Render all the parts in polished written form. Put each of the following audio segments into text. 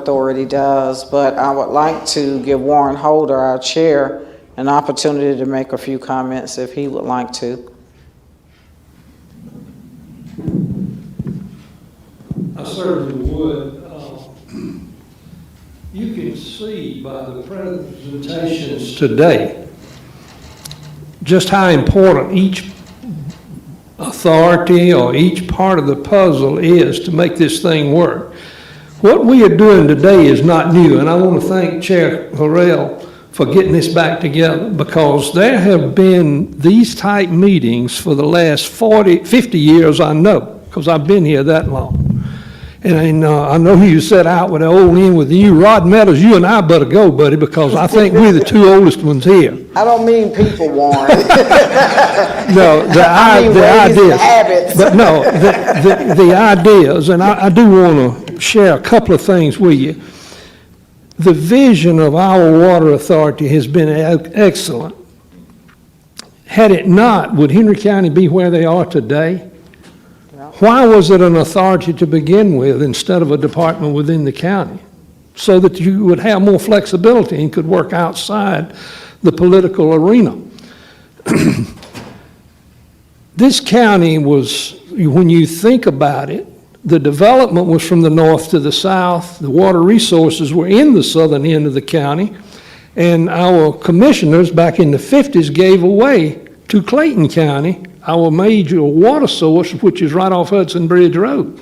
Authority does, but I would like to give Warren Holder, our chair, an opportunity to make a few comments if he would like to. I certainly would. You can see by the presentations today just how important each authority or each part of the puzzle is to make this thing work. What we are doing today is not new, and I want to thank Chair Harrell for getting this back together, because there have been these type meetings for the last 50 years, I know, because I've been here that long. And I know you set out with the old end with you. Rod Meadows, you and I better go, buddy, because I think we're the two oldest ones here. I don't mean people, Warren. No, the ideas. Habits. But no, the ideas, and I do want to share a couple of things with you. The vision of our water authority has been excellent. Had it not, would Henry County be where they are today? Why was it an authority to begin with instead of a department within the county? So that you would have more flexibility and could work outside the political arena. This county was, when you think about it, the development was from the north to the south. The water resources were in the southern end of the county. And our commissioners back in the 50s gave away to Clayton County our major water source, which is right off Hudson Bridge Road.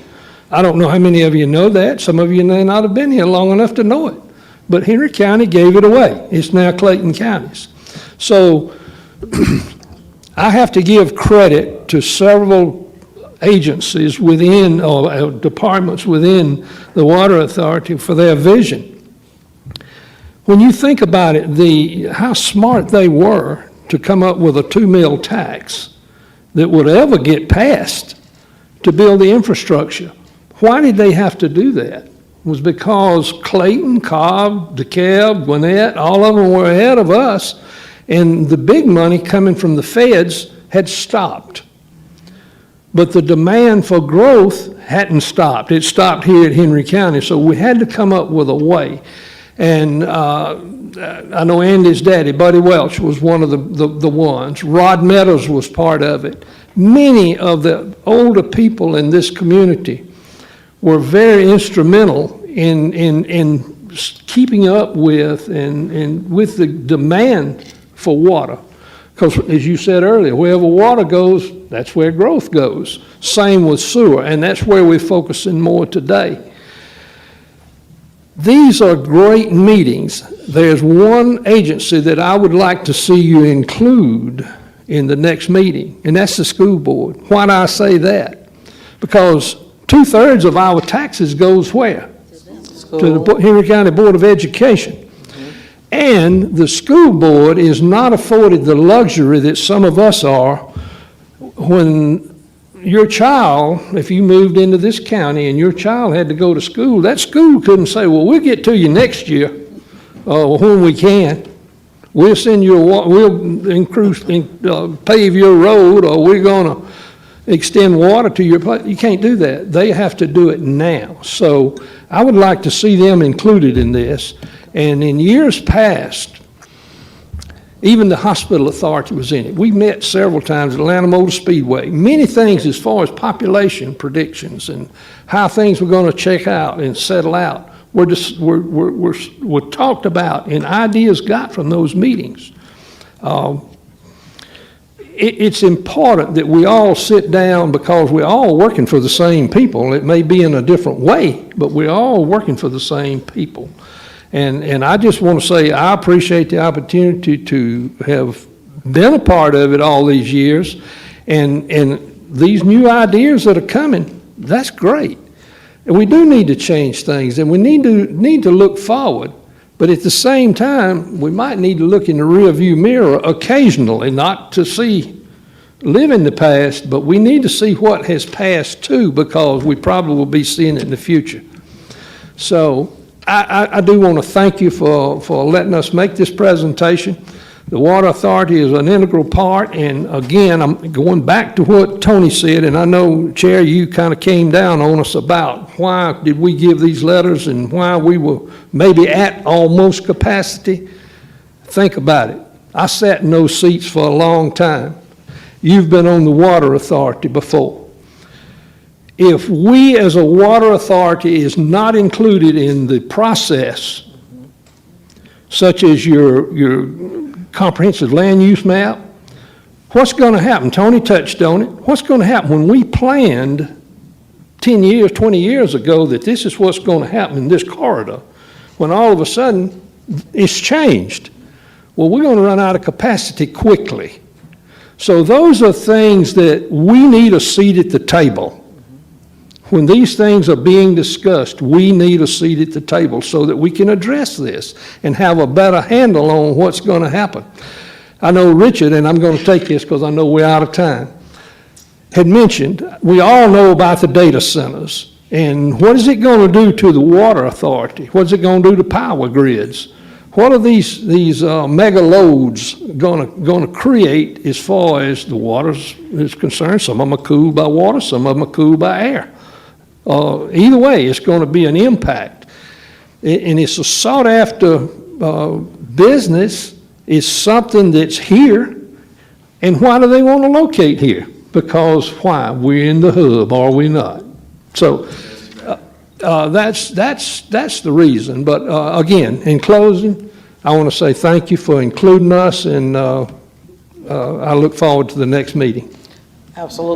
I don't know how many of you know that. Some of you may not have been here long enough to know it. But Henry County gave it away. It's now Clayton County's. So I have to give credit to several agencies within, or departments within the Water Authority for their vision. When you think about it, how smart they were to come up with a 2 mil tax that would ever get passed to build the infrastructure. Why did they have to do that? It was because Clayton, Cobb, DeKalb, Gwinnett, all of them were ahead of us, and the big money coming from the feds had stopped. But the demand for growth hadn't stopped. It stopped here at Henry County, so we had to come up with a way. And I know Andy's daddy, Buddy Welch, was one of the ones. Rod Meadows was part of it. Many of the older people in this community were very instrumental in keeping up with and with the demand for water. Because as you said earlier, wherever water goes, that's where growth goes. Same with sewer, and that's where we're focusing more today. These are great meetings. There's one agency that I would like to see you include in the next meeting, and that's the school board. Why do I say that? Because 2/3 of our taxes goes where? To the Henry County Board of Education. And the school board is not afforded the luxury that some of us are. When your child, if you moved into this county and your child had to go to school, that school couldn't say, well, we'll get to you next year, when we can. We'll send you we'll pave your road, or we're gonna extend water to your place. You can't do that. They have to do it now. So I would like to see them included in this. And in years past, even the hospital authority was in it. We met several times at Atlanta Motor Speedway. Many things as far as population predictions and how things were going to check out and settle out were talked about, and ideas got from those meetings. It's important that we all sit down, because we're all working for the same people. It may be in a different way, but we're all working for the same people. And I just want to say I appreciate the opportunity to have been a part of it all these years. And these new ideas that are coming, that's great. And we do need to change things, and we need to look forward. But at the same time, we might need to look in the rearview mirror occasionally, not to live in the past, but we need to see what has passed too, because we probably will be seeing it in the future. So I do want to thank you for letting us make this presentation. The Water Authority is an integral part, and again, I'm going back to what Tony said, and I know, Chair, you kind of came down on us about why did we give these letters and why we were maybe at almost capacity. Think about it. I sat in those seats for a long time. You've been on the Water Authority before. If we as a water authority is not included in the process, such as your comprehensive land use map, what's going to happen? Tony touched on it. What's going to happen when we planned 10 years, 20 years ago that this is what's going to happen in this corridor, when all of a sudden it's changed? Well, we're going to run out of capacity quickly. So those are things that we need a seat at the table. When these things are being discussed, we need a seat at the table so that we can address this and have a better handle on what's going to happen. I know Richard, and I'm going to take this because I know we're out of time, had mentioned, we all know about the data centers. And what is it going to do to the water authority? What is it going to do to power grids? What are these mega loads going to create as far as the water is concerned? Some of them are cooled by water, some of them are cooled by air. Either way, it's going to be an impact. And it's a sought-after business. It's something that's here. And why do they want to locate here? Because why? We're in the hub, are we not? So that's the reason. But again, in closing, I want to say thank you for including us, and I look forward to the next meeting. Absolutely.